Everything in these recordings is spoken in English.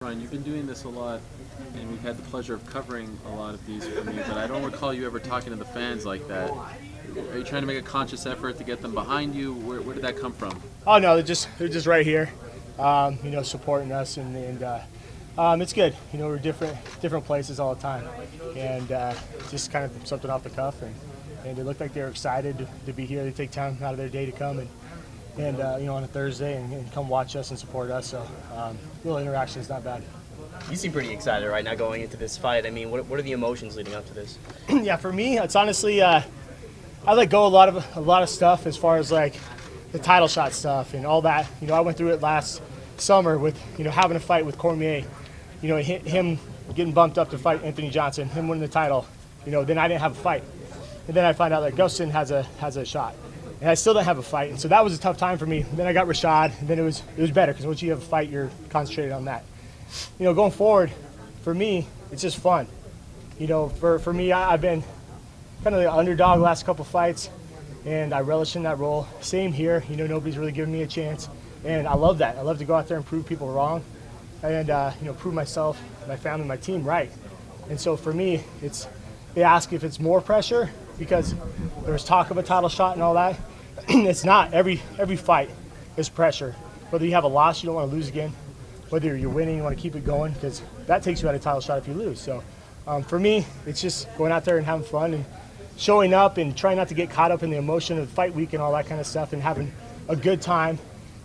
Ryan, you've been doing this a lot, and we've had the pleasure of covering a lot of these from you, but I don't recall you ever talking to the fans like that. Are you trying to make a conscious effort to get them behind you? Where did that come from? Oh no, they're just right here, supporting us, and it's good. We're different places all the time, and just kind of something off the cuff, and they look like they're excited to be here. They take time out of their day to come and on a Thursday and come watch us and support us. So little interaction is not bad. You seem pretty excited right now going into this fight. I mean, what are the emotions leading up to this? Yeah, for me, it's honestly I let go a lot of stuff as far as like the title shot stuff and all that. I went through it last summer with having a fight with Cormier. Him getting bumped up to fight Anthony Johnson, him winning the title. Then I didn't have a fight, and then I find out that Gustafsson has a shot, and I still didn't have a fight. And so that was a tough time for me. Then I got Rashad, and then it was better because once you have a fight, you're concentrated on that. Going forward, for me, it's just fun. For me, I've been kind of the underdog last couple fights, and I relish in that role. Same here. Nobody's really giving me a chance, and I love that. I love to go out there and prove people wrong, and prove myself, my family, my team right. And so for me, they ask if it's more pressure because there's talk of a title shot and all that. It's not. Every fight is pressure. Whether you have a loss, you don't want to lose again. Whether you're winning, you want to keep it going because that takes you out of title shot if you lose. So for me, it's just going out there and having fun and showing up and trying not to get caught up in the emotion of fight week and all that kind of stuff and having a good time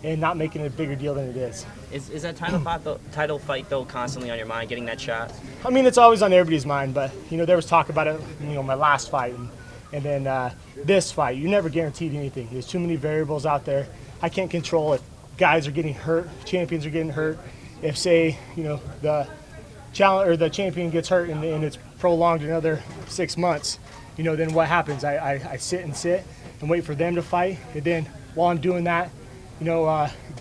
and not making it a bigger deal than it is. Is that title fight though constantly on your mind, getting that shot? I mean, it's always on everybody's mind, but there was talk about it, my last fight and then this fight. You never guaranteed anything. There's too many variables out there. I can't control if guys are getting hurt, champions are getting hurt. If say the challenge or the champion gets hurt and it's prolonged another 6 months, then what happens? I sit and wait for them to fight, and then while I'm doing that,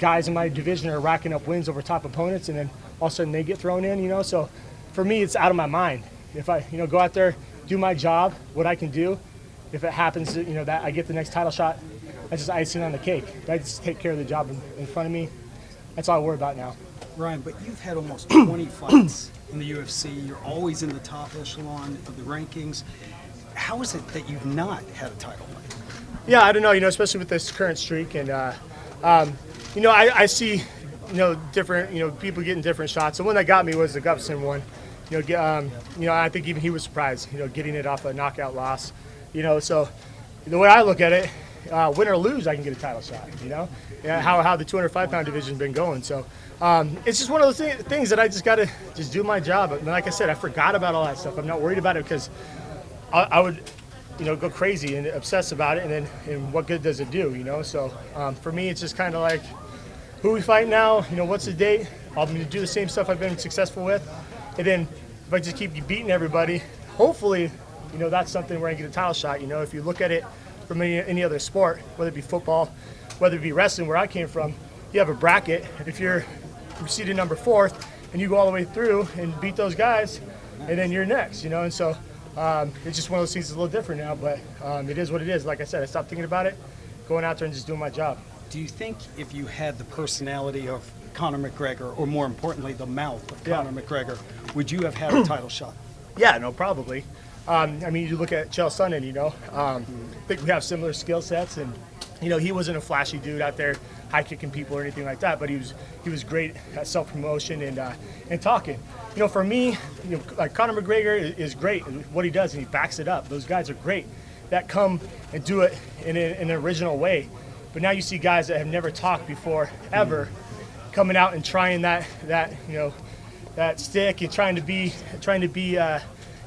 guys in my division are racking up wins over top opponents, and then all of a sudden they get thrown in. So for me, it's out of my mind. If I go out there, do my job, what I can do. If it happens, that I get the next title shot, that's just icing on the cake. I just take care of the job in front of me. That's all I worry about now. Ryan, but you've had almost 20 fights in the UFC. You're always in the top echelon of the rankings. How is it that you've not had a title fight? Yeah, I don't know, especially with this current streak. And, I see, different, people getting different shots. The one that got me was the Gustafsson one. I think even he was surprised, getting it off a knockout loss. So the way I look at it, win or lose, I can get a title shot, how the 205-pound division's been going. So it's just one of those things that I just got to just do my job. And like I said, I forgot about all that stuff. I'm not worried about it because I would, go crazy and obsess about it, and what good does it do, So for me, it's just kind of like, who we fight now, what's the date? I'm going to do the same stuff I've been successful with. And then if I just keep beating everybody, hopefully, that's something where I get a title shot. If you look at it from any other sport, whether it be football, whether it be wrestling, where I came from, you have a bracket. And if you're seeded number 4th and you go all the way through and beat those guys, and then you're next, And so it's just one of those things that's a little different now, but it is what it is. Like I said, I stopped thinking about it, going out there and just doing my job. Do you think if you had the personality of Conor McGregor, or more importantly, the mouth of Conor McGregor, would you have had a title shot? Yeah, no, probably. You look at Chael Sonnen, I think we have similar skill sets, and he wasn't a flashy dude out there high kicking people or anything like that, but he was great at self promotion and talking. For me, like Conor McGregor is great in what he does, and he backs it up. Those guys are great that come and do it in an original way. But now you see guys that have never talked before ever coming out and trying that stick and trying to be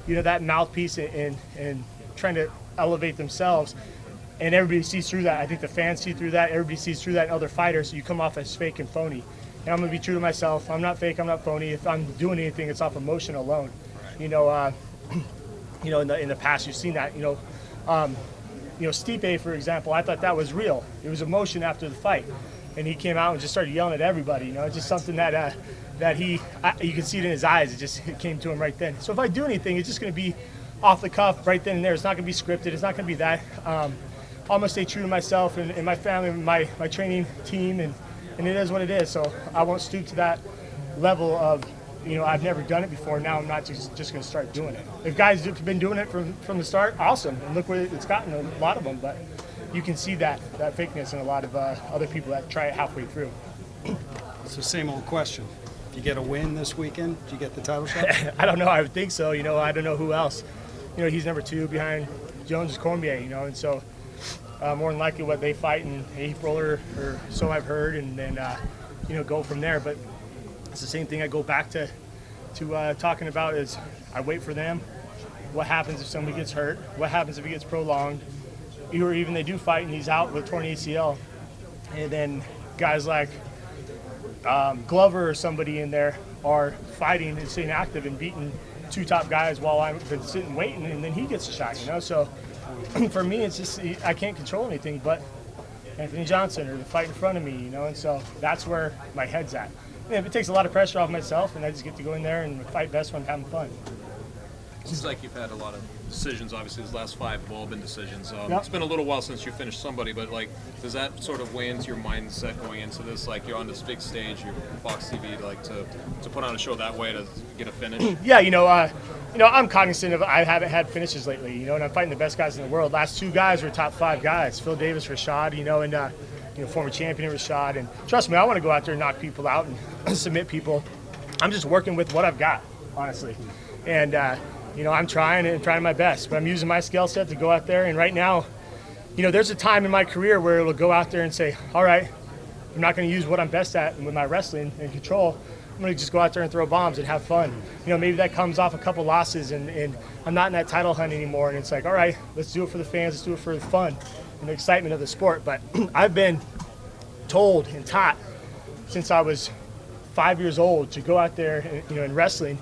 that mouthpiece and trying to elevate themselves. And everybody sees through that. I think the fans see through that. Everybody sees through that in other fighters. So you come off as fake and phony. And I'm going to be true to myself. I'm not fake. I'm not phony. If I'm doing anything, it's off emotion alone. In the past, you've seen that. Stipe, for example, I thought that was real. It was emotion after the fight. And he came out and just started yelling at everybody. It's just something that you can see it in his eyes. It came to him right then. So if I do anything, it's just going to be off the cuff right then and there. It's not going to be scripted. It's not going to be that. I'm going to stay true to myself and my family and my training team, and it is what it is. So I won't stoop to that level of I've never done it before. Now I'm not just going to start doing it. If guys have been doing it from the start, awesome. And look where it's gotten a lot of them. But you can see that fakeness in a lot of other people that try it halfway through. So same old question. If you get a win this weekend, do you get the title shot? I don't know. I would think so. I don't know who else. He's number 2 behind Jones and Cormier. And so more than likely what they fight in April or so I've heard, and then go from there. But it's the same thing I go back to talking about is I wait for them. What happens if somebody gets hurt? What happens if it gets prolonged? Or even they do fight and he's out with torn ACL. And then guys like Glover or somebody in there are fighting and staying active and beating 2 top guys while I've been sitting waiting, and then he gets a shot, So for me, it's just I can't control anything but Anthony Johnson or the fight in front of me, And so that's where my head's at. And it takes a lot of pressure off myself, and I just get to go in there and fight best when I'm having fun. It seems like you've had a lot of decisions. Obviously, these last 5 have all been decisions. Yep. It's been a little while since you finished somebody, but does that sort of weigh into your mindset going into this? Like, you're on this big stage, you're Fox TV, to put on a show that way to get a finish. Yeah, I'm cognizant of I haven't had finishes lately, and I'm fighting the best guys in the world. Last 2 guys were top 5 guys, Phil Davis, Rashad, and former champion Rashad. And trust me, I want to go out there and knock people out and submit people. I'm just working with what I've got, honestly, and. I'm trying my best, but I'm using my skill set to go out there. And right now, there's a time in my career where it'll go out there and say, all right, I'm not going to use what I'm best at with my wrestling and control. I'm going to just go out there and throw bombs and have fun. Maybe that comes off a couple losses and I'm not in that title hunt anymore. And it's like, all right, let's do it for the fans. Let's do it for the fun and the excitement of the sport. But I've been told and taught since I was 5 years old to go out there, in wrestling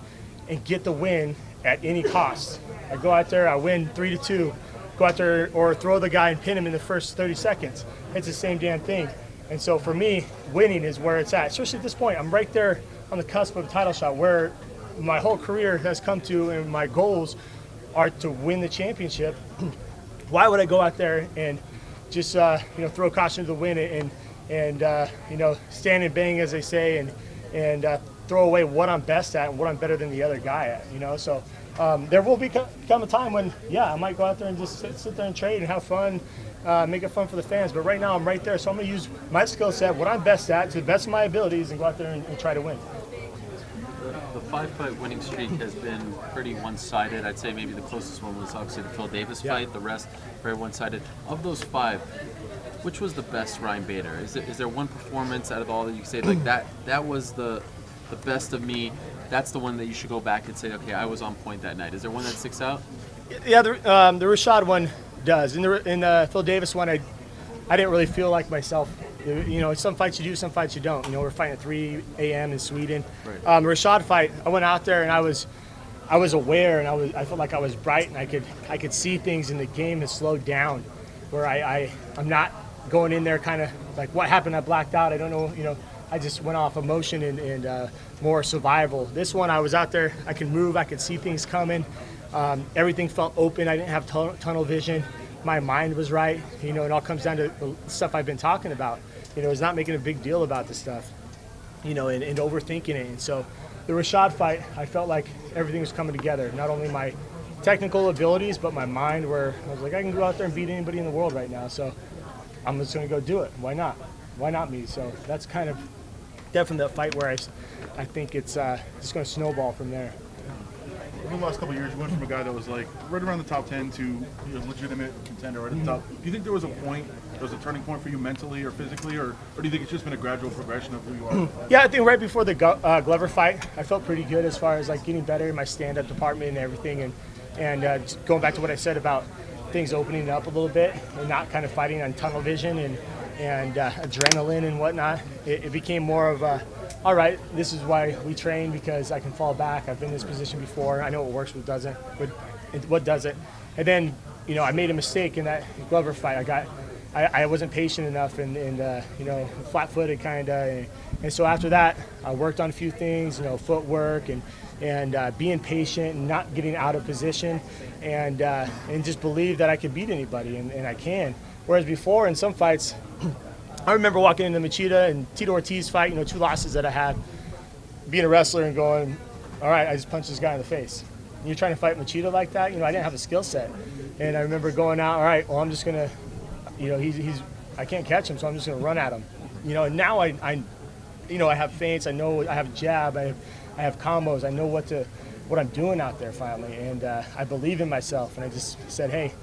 and get the win at any cost. I go out there, I win 3-2, go out there or throw the guy and pin him in the first 30 seconds. It's the same damn thing. And so for me, winning is where it's at. Especially at this point, I'm right there on the cusp of a title shot where my whole career has come to, and my goals are to win the championship. Why would I go out there and just throw caution to the wind and stand and bang, as they say, and throw away what I'm best at and what I'm better than the other guy at, So there will come a time when, I might go out there and just sit there and trade and have fun, make it fun for the fans. But right now I'm right there, so I'm going to use my skill set, what I'm best at, to the best of my abilities, and go out there and try to win. The 5-fight winning streak has been pretty one-sided. I'd say maybe the closest one was obviously the Phil Davis fight. The rest, very one-sided. Of those 5, which was the best Ryan Bader? Is there one performance out of all that you can say, like that was the best of me, that's the one that you should go back and say, okay, I was on point that night? Is there one that sticks out? Yeah, the Rashad one does. In the Phil Davis one, I didn't really feel like myself. Some fights you do, some fights you don't. We're fighting at 3 a.m. in Sweden. Right. The Rashad fight, I went out there and I was aware, and I felt like I was bright, and I could see things, and the game has slowed down, where I'm not going in there kind of like, what happened? I blacked out. I don't know. I just went off emotion and more survival. This one, I was out there. I could move. I could see things coming. Everything felt open. I didn't have tunnel vision. My mind was right. It all comes down to the stuff I've been talking about. It's not making a big deal about this stuff, and overthinking it. And so the Rashad fight, I felt like everything was coming together. Not only my technical abilities, but my mind, where I was like, I can go out there and beat anybody in the world right now. So I'm just going to go do it. Why not? Why not me? So that's kind of definitely that fight where I think it's just going to snowball from there. Over the last couple of years, you went from a guy that was like right around the top 10 to a legitimate contender right at the top. Do you think there was a turning point for you mentally or physically, or do you think it's just been a gradual progression of who you are? Yeah, I think right before the Glover fight, I felt pretty good as far as like getting better in my stand-up department and everything, and just going back to what I said about things opening up a little bit and not kind of fighting on tunnel vision and adrenaline and whatnot. It became more of a, all right, this is why we train, because I can fall back. I've been in this position before. I know what works, what doesn't, what doesn't. And then, I made a mistake in that Glover fight. I wasn't patient enough and flat-footed kind of. And so after that, I worked on a few things, footwork and being patient and not getting out of position, and just believe that I could beat anybody, and I can. Whereas before in some fights, I remember walking into Machida and Tito Ortiz fight, 2 losses that I had, being a wrestler and going, all right, I just punched this guy in the face. And you're trying to fight Machida like that? I didn't have a skill set. And I remember going out, all right, well, I'm just going to, I can't catch him, so I'm just going to run at him. And now I have feints, I know I have jab, I have combos, I know what I'm doing out there finally. And I believe in myself, and I just said, hey,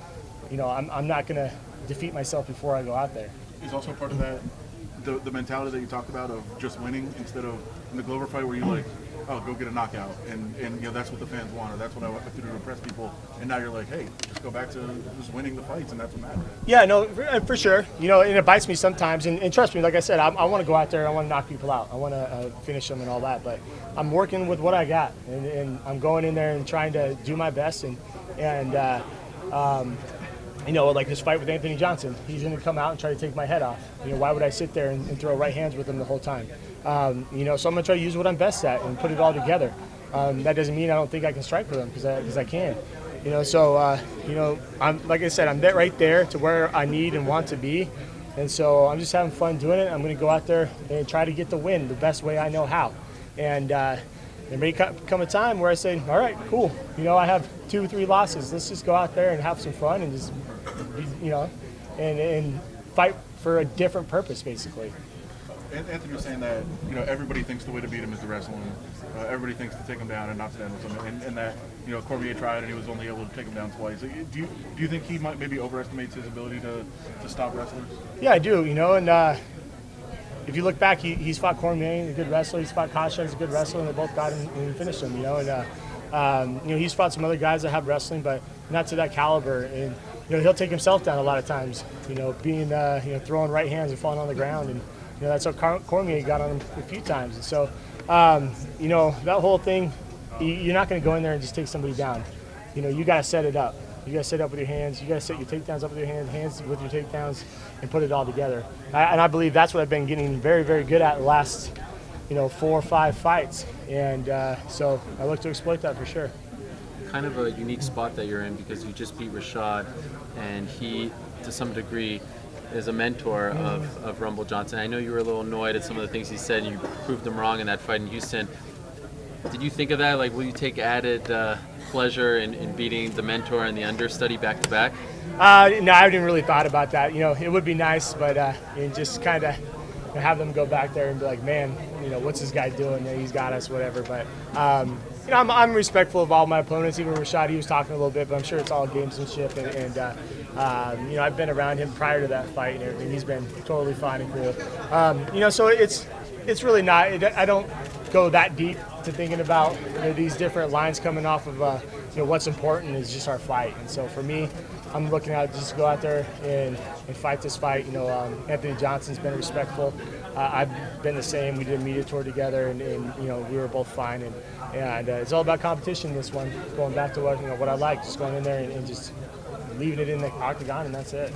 I'm not going to defeat myself before I go out there. Is also part of that the mentality that you talked about of just winning instead of in the Glover fight where you like, oh, go get a knockout, and that's what the fans want, or that's what I have to do to impress people. And now you're like, hey, just go back to just winning the fights, and that's what matters. Yeah, no, for sure. And it bites me sometimes. And trust me, like I said, I want to go out there, I want to knock people out, I want to finish them and all that. But I'm working with what I got, and I'm going in there and trying to do my best. Like this fight with Anthony Johnson, he's going to come out and try to take my head off. Why would I sit there and throw right hands with him the whole time? So I'm going to try to use what I'm best at and put it all together. That doesn't mean I don't think I can strike with him, because I can. I'm like I said, I'm right there to where I need and want to be. And so I'm just having fun doing it. I'm going to go out there and try to get the win the best way I know how. And there may come a time where I say, all right, cool. I have 2 or 3 losses. Let's just go out there and have some fun and just, and fight for a different purpose, basically. Anthony was saying that everybody thinks the way to beat him is to wrestle him. Everybody thinks to take him down and not stand with him, and that Cormier tried and he was only able to take him down twice. Do you think he might maybe overestimates his ability to stop wrestlers? Yeah, I do. And if you look back, he's fought Cormier, a good wrestler. He's fought Kasha, he's a good wrestler, and they both got him and finished him. He's fought some other guys that have wrestling, but not to that caliber. And he'll take himself down a lot of times. Being throwing right hands and falling on the ground, and that's how Cormier got on him a few times. And so that whole thing, you're not going to go in there and just take somebody down. You got to set it up. You got to set it up with your hands. You got to set your takedowns up with your hands with your takedowns, and put it all together. And I believe that's what I've been getting very, very good at the last 4 or 5 fights. And so I look to exploit that for sure. Kind of a unique spot that you're in, because you just beat Rashad, and he, to some degree, is a mentor of Rumble Johnson. I know you were a little annoyed at some of the things he said, and you proved him wrong in that fight in Houston. Did you think of that? Like, will you take added pleasure in beating the mentor and the understudy back to back? No, I didn't really thought about that. It would be nice, but just kind of have them go back there and be like, man, what's this guy doing? He's got us, whatever. But I'm respectful of all my opponents. Even Rashad, he was talking a little bit, but I'm sure it's all gamesmanship. And I've been around him prior to that fight and everything. He's been totally fine and cool. So it's really not. I don't go that deep to thinking about these different lines coming off of what's important is just our fight. And so for me, I'm looking at just go out there and fight this fight. Anthony Johnson's been respectful. I've been the same. We did a media tour together, and we were both fine. And it's all about competition. This one, going back to what I like, just going in there and just leaving it in the octagon, and that's it.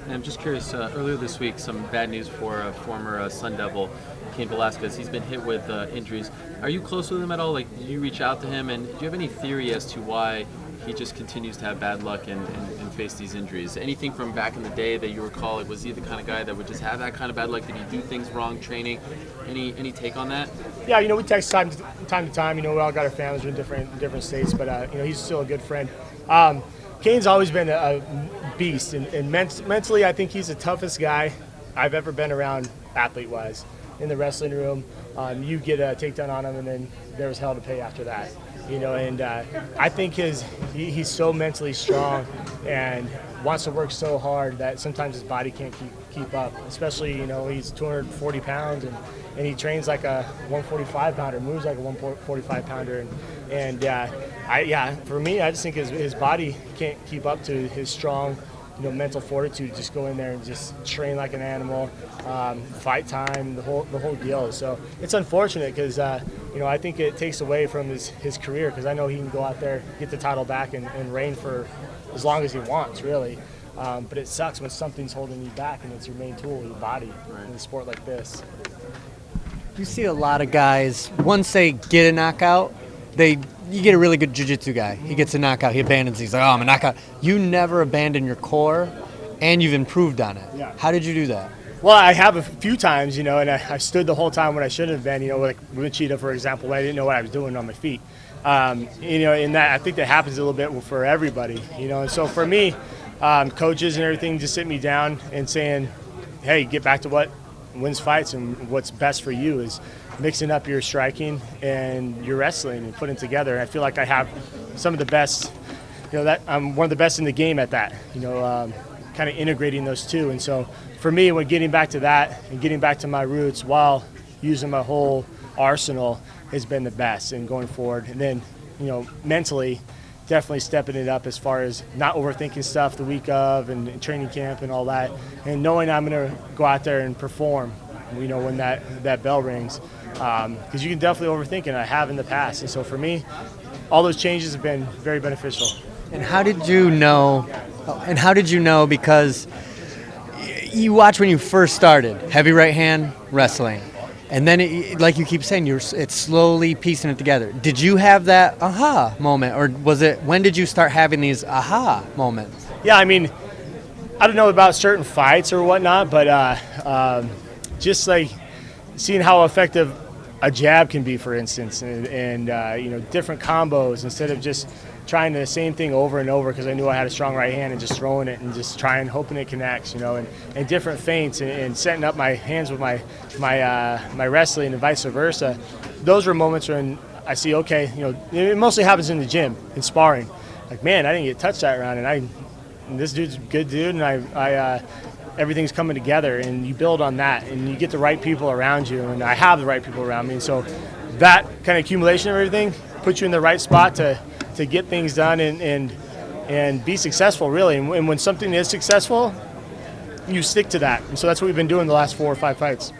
And I'm just curious. Earlier this week, some bad news for a former Sun Devil, Cain Velasquez. He's been hit with injuries. Are you close with him at all? Like, did you reach out to him? And do you have any theory as to why he just continues to have bad luck and face these injuries? Anything from back in the day that you recall? Like, was he the kind of guy that would just have that kind of bad luck? Did he do things wrong training? Any take on that? Yeah, we text time to time. We all got our families in different states, but he's still a good friend. Cain's always been a beast, and mentally, I think he's the toughest guy I've ever been around, athlete-wise. In the wrestling room, you get a takedown on him, and then there was hell to pay after that. And I think he's so mentally strong and wants to work so hard that sometimes his body can't keep up. Especially, he's 240 pounds and he trains like a 145 pounder, moves like a 145 pounder, and for me, I just think his body can't keep up to his strong, mental fortitude. Just go in there and just train like an animal, fight time, the whole deal. So it's unfortunate because I think it takes away from his career, because I know he can go out there, get the title back, and reign for as long as he wants, really. But it sucks when something's holding you back and it's your main tool, your body, in a sport like this. You see a lot of guys, once they get a knockout, you get a really good jiu-jitsu guy. He gets a knockout, he abandons it. He's like, I'm a knockout. You never abandon your core, and you've improved on it. Yeah. How did you do that? Well, I have a few times, and I stood the whole time when I shouldn't have been, like with Cheetah, for example, when I didn't know what I was doing on my feet. In that, I think that happens a little bit for everybody, and so for me, coaches and everything just sit me down and saying, hey, get back to what wins fights, and what's best for you is mixing up your striking and your wrestling and putting it together. And I feel like I have some of the best, that I'm one of the best in the game at that, kind of integrating those two. And so for me, when getting back to that and getting back to my roots while using my whole arsenal has been the best and going forward. And then, mentally, definitely stepping it up as far as not overthinking stuff the week of and training camp and all that, and knowing I'm going to go out there and perform, when that bell rings. Because you can definitely overthink it, and I have in the past. And so for me, all those changes have been very beneficial. And how did you know? Because you watch when you first started, heavy right hand wrestling, and then like you keep saying, it's slowly piecing it together. Did you have that aha moment, or when did you start having these aha moments? Yeah, I mean, I don't know about certain fights or whatnot, but just like seeing how effective a jab can be, for instance, and different combos instead of just trying the same thing over and over because I knew I had a strong right hand and just throwing it and just hoping it connects, and different feints and setting up my hands with my wrestling and vice versa. Those were moments when I see, okay, it mostly happens in the gym, in sparring. Like, man, I didn't get touched that round, and this dude's a good dude, and I everything's coming together, and you build on that, and you get the right people around you, and I have the right people around me. And so that kind of accumulation of everything puts you in the right spot to get things done and be successful, really. And when something is successful, you stick to that. And so that's what we've been doing the last 4 or 5 fights.